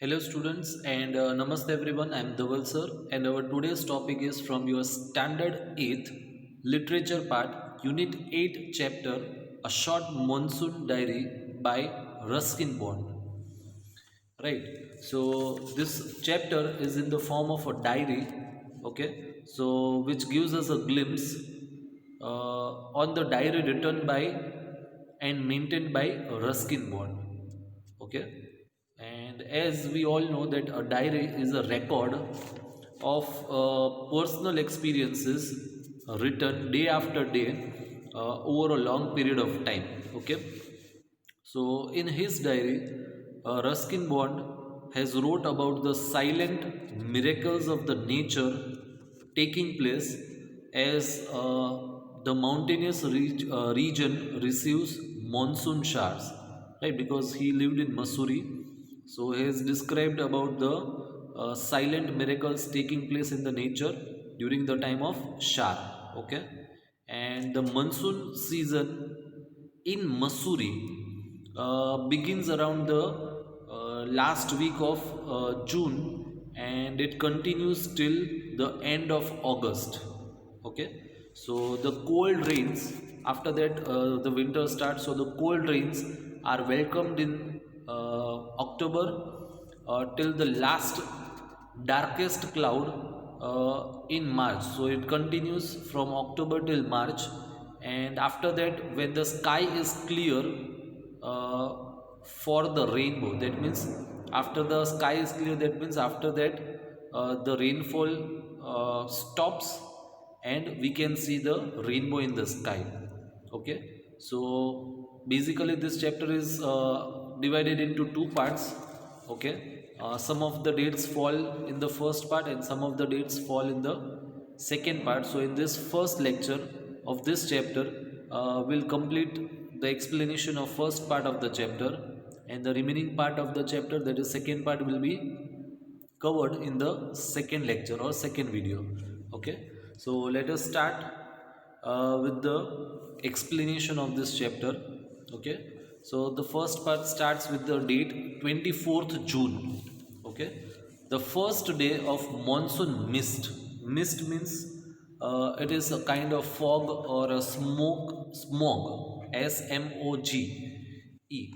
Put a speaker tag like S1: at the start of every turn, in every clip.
S1: Hello students and namaste everyone. I am Dhaval sir and our today's topic is from your standard 8th literature part unit 8 chapter a short monsoon diary by Ruskin Bond. Right. So this chapter is in the form of a diary. Okay. So which gives us a glimpse on the diary written by and maintained by Ruskin Bond. Okay, and as we all know that a diary is a record of personal experiences written day after day over a long period of time. Okay, so in his diary, Ruskin Bond has wrote about the silent miracles of the nature taking place as the mountainous region receives monsoon showers, right? Because he lived in Missouri, so he has described about the silent miracles taking place in the nature during the time of shower. Okay, and the monsoon season in Missouri begins around the last week of June and it continues till the end of August. Okay, so the cold rains after that the winter starts. So the cold rains are welcomed in October till the last darkest cloud in March. So it continues from October till March, and after that, when the sky is clear uh, for the rainbow, that means after the sky is clear, that means after that the rainfall stops and we can see the rainbow in the sky. Okay, so basically this chapter is divided into two parts. Okay, some of the dates fall in the first part and some of the dates fall in the second part. So in this first lecture of this chapter we'll complete the explanation of first part of the chapter, and the remaining part of the chapter, that is second part, will be covered in the second lecture or second video. Okay, so let us start with the explanation of this chapter. Okay, so the first part starts with the date 24th June. Okay, the first day of monsoon mist. Mist means it is a kind of fog or a smog, SMOGE.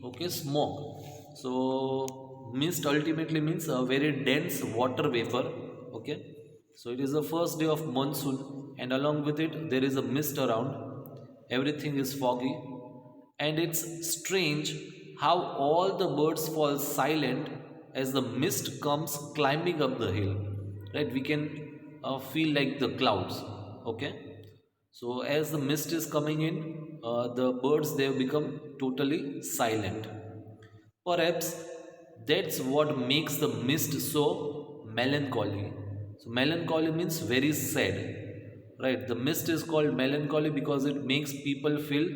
S1: Okay, smog. So mist ultimately means a very dense water vapor. Okay, so it is the first day of monsoon and along with it there is a mist around. Everything is foggy, and it's strange how all the birds fall silent as the mist comes climbing up the hill. Right, we can feel like the clouds. Okay, so as the mist is coming in, the birds, they have become totally silent. Perhaps that's what makes the mist so melancholy. So melancholy means very sad, right? The mist is called melancholy because it makes people feel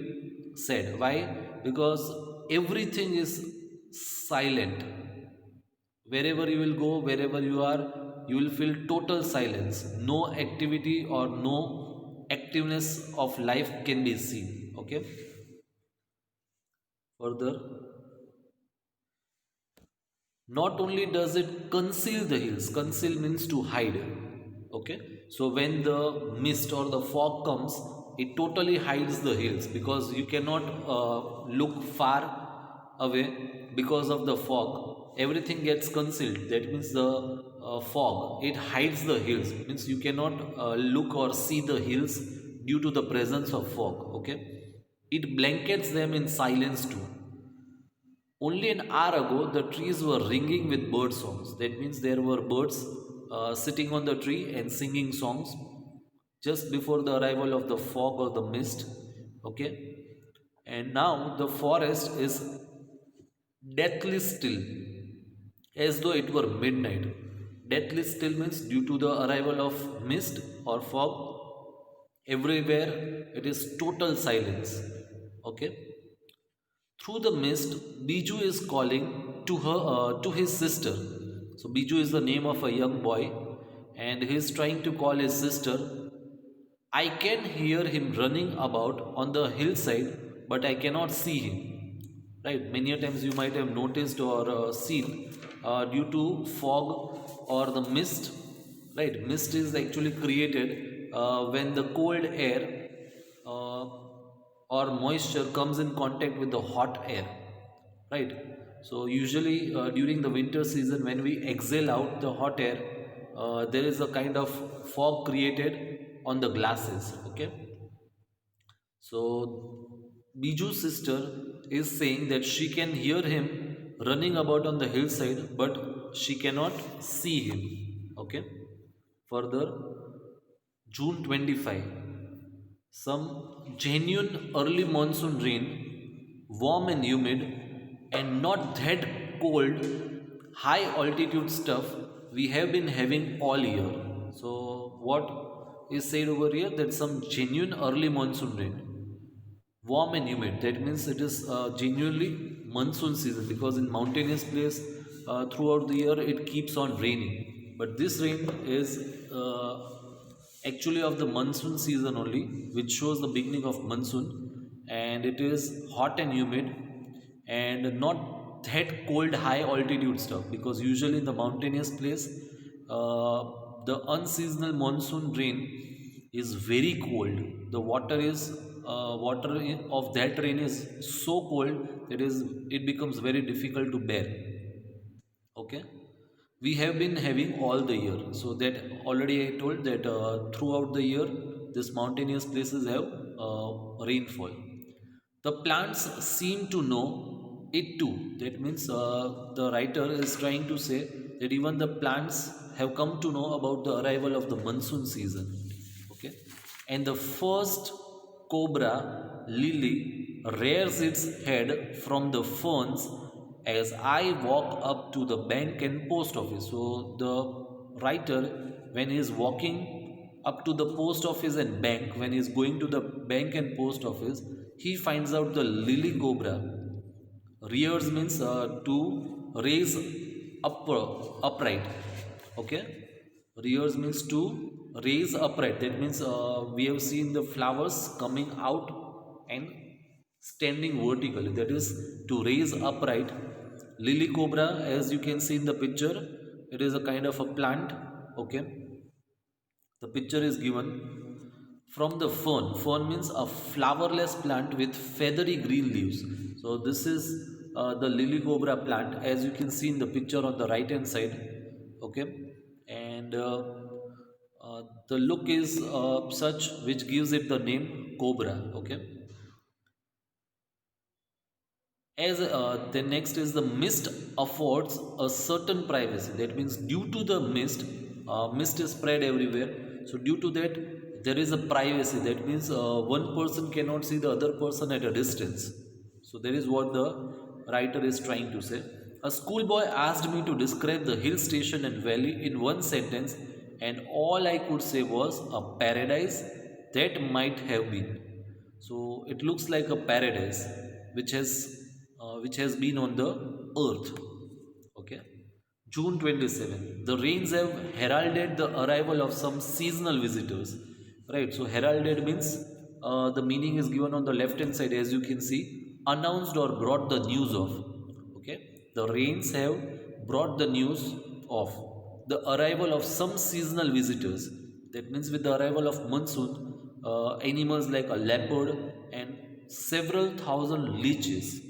S1: sad. Why? Because everything is silent. Wherever you will go, wherever you are, you will feel total silence. No activity or no activeness of life can be seen. Okay, further, not only does it conceal the hills, conceal means to hide. Okay, so when the mist or the fog comes, it totally hides the hills because you cannot look far away because of the fog. Everything gets concealed. That means the fog, it hides the hills, means you cannot look or see the hills due to the presence of fog. Okay, it blankets them in silence too. Only an hour ago, the trees were ringing with bird songs. That means there were birds sitting on the tree and singing songs just before the arrival of the fog or the mist. Okay, and now the forest is deathly still, as though it were midnight. Deathly still means due to the arrival of mist or fog. Everywhere it is total silence. Okay, through the mist, Biju is calling to his sister. So Biju is the name of a young boy, and he is trying to call his sister. I can hear him running about on the hillside, but I cannot see him. Right? Many a times you might have noticed or seen due to fog or the mist, right? Mist is actually created when the cold air uh, or moisture comes in contact with the hot air, right? So usually during the winter season when we exhale out the hot air, there is a kind of fog created on the glasses, okay? So Biju's sister is saying that she can hear him running about on the hillside, but she cannot see him, okay? Further, June 25, some genuine early monsoon rain, warm and humid, and not that cold, high altitude stuff we have been having all year. So, what is said over here? That some genuine early monsoon rain, warm and humid. That means it is genuinely monsoon season, because in mountainous place throughout the year it keeps on raining. But this rain is actually of the monsoon season only, which shows the beginning of monsoon, and it is hot and humid and not that cold high altitude stuff, because usually in the mountainous place uh, the unseasonal monsoon rain is very cold. The water of that rain is so cold that is it becomes very difficult to bear, okay? We have been having all the year, so that already I told that throughout the year these mountainous places have rainfall. The plants seem to know it too. That means the writer is trying to say that even the plants have come to know about the arrival of the monsoon season, okay? And the first cobra lily rears its head from the ferns as I walk up to the bank and post office. So the writer, when he is walking up to the post office and bank, when he is going to the bank and post office, he finds out the lily cobra. Rears means to raise up, upright, okay? Rears means to raise upright. That means we have seen the flowers coming out and standing vertically, that is to raise upright. Lily cobra, as you can see in the picture, it is a kind of a plant, okay? The picture is given from the fern. Fern means a flowerless plant with feathery green leaves. So this is the lily cobra plant, as you can see in the picture on the right hand side, okay? And the look is such which gives it the name cobra, okay? As the next is the mist affords a certain privacy. That means due to the mist, mist is spread everywhere. So due to that, there is a privacy. That means one person cannot see the other person at a distance. So that is what the writer is trying to say. A schoolboy asked me to describe the hill station and valley in one sentence, and all I could say was a paradise that might have been. So it looks like a paradise which has been on the earth, okay? June 27, the rains have heralded the arrival of some seasonal visitors, right? So heralded means the meaning is given on the left hand side, as you can see, announced or brought the news of, okay? The rains have brought the news of the arrival of some seasonal visitors. That means with the arrival of monsoon, animals like a leopard and several thousand leeches.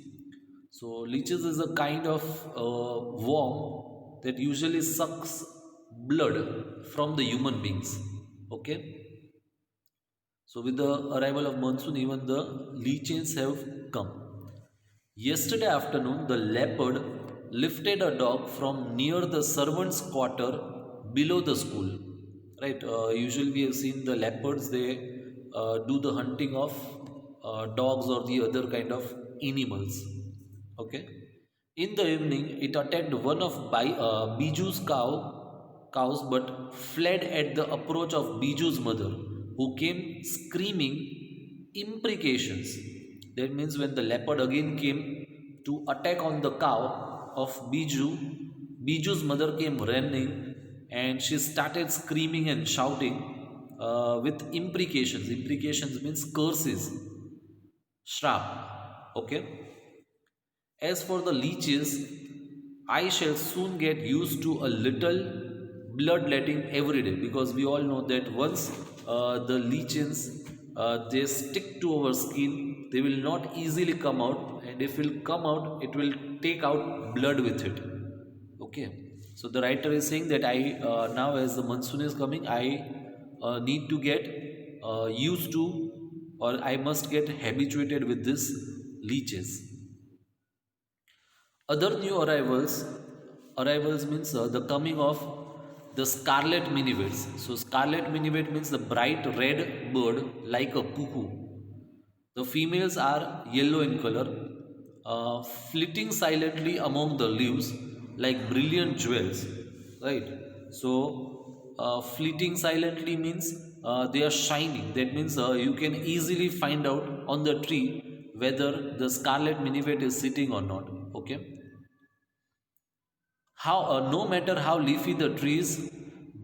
S1: So leeches is a kind of worm that usually sucks blood from the human beings. Okay. So with the arrival of monsoon, even the leeches have come. Yesterday afternoon, the leopard lifted a dog from near the servants' quarter below the school. Right. Usually we have seen the leopards. They do the hunting of dogs or the other kind of animals. Okay. In the evening, it attacked one of Biju's cows, but fled at the approach of Biju's mother, who came screaming imprecations. That means when the leopard again came to attack on the cow of Biju, Biju's mother came running and she started screaming and shouting with imprecations. Imprecations means curses, shrap. Okay. As for the leeches, I shall soon get used to a little bloodletting every day, because we all know that once the leeches they stick to our skin, they will not easily come out, and if it will come out, it will take out blood with it. Okay, so the writer is saying that I now, as the monsoon is coming, I need to get used to, or I must get habituated with this leeches. Other new arrivals means the coming of the scarlet minivates. So scarlet minivate means the bright red bird like a cuckoo. The females are yellow in color, flitting silently among the leaves like brilliant jewels. Right. So fleeting silently means they are shining. That means you can easily find out on the tree whether the scarlet minivet is sitting or not. Okay. How no matter how leafy the trees,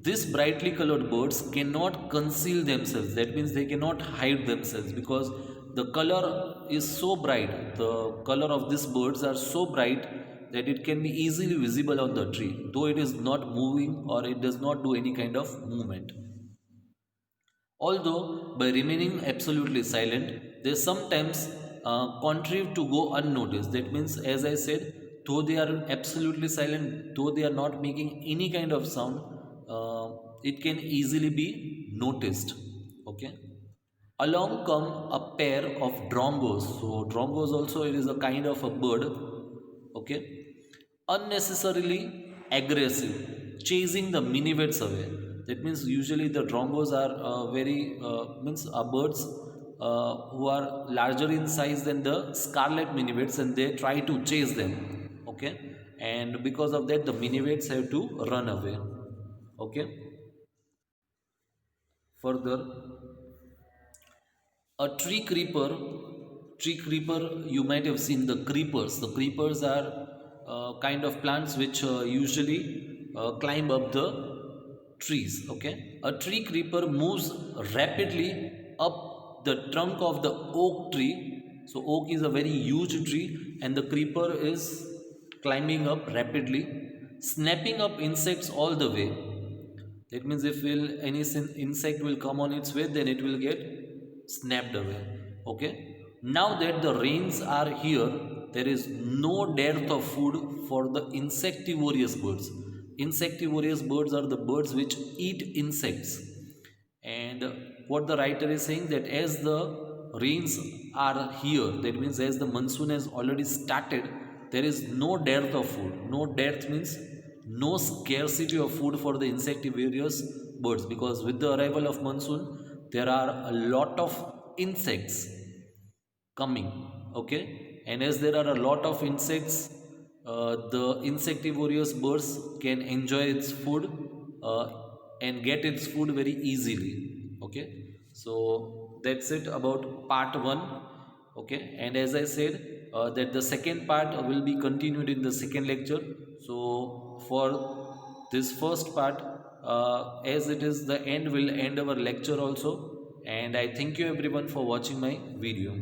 S1: these brightly colored birds cannot conceal themselves. That means they cannot hide themselves, because the color is so bright. The color of these birds are so bright that it can be easily visible on the tree, though it is not moving or it does not do any kind of movement. Although by remaining absolutely silent, they sometimes contrive to go unnoticed. That means, as I said, though they are absolutely silent, though they are not making any kind of sound, it can easily be noticed. Okay. Along come a pair of drongos. So drongos also, it is a kind of a bird. Okay. Unnecessarily aggressive, chasing the minivets away. That means usually the drongos are very means birds who are larger in size than the scarlet minivets, and they try to chase them. Okay. And because of that, the minivets have to run away. Okay. Further, a tree creeper, you might have seen the creepers. The creepers are kind of plants which usually climb up the trees. Okay. A tree creeper moves rapidly up the trunk of the oak tree. So oak is a very huge tree, and the creeper is climbing up rapidly, snapping up insects all the way. That means if will any insect will come on its way, then it will get snapped away. Okay. Now that the rains are here, there is no dearth of food for the insectivorous birds. Insectivorous birds are the birds which eat insects. And what the writer is saying, that as the rains are here, that means as the monsoon has already started, there is no dearth of food. No dearth means no scarcity of food for the insectivorous birds, because with the arrival of monsoon, there are a lot of insects coming. Okay. And as there are a lot of insects, the insectivorous birds can enjoy its food uh, and get its food very easily. Okay. So that's it about part 1. Okay. And as I said, that the second part will be continued in the second lecture. So for this first part, as it is the end, will end our lecture also. And I thank you everyone for watching my video.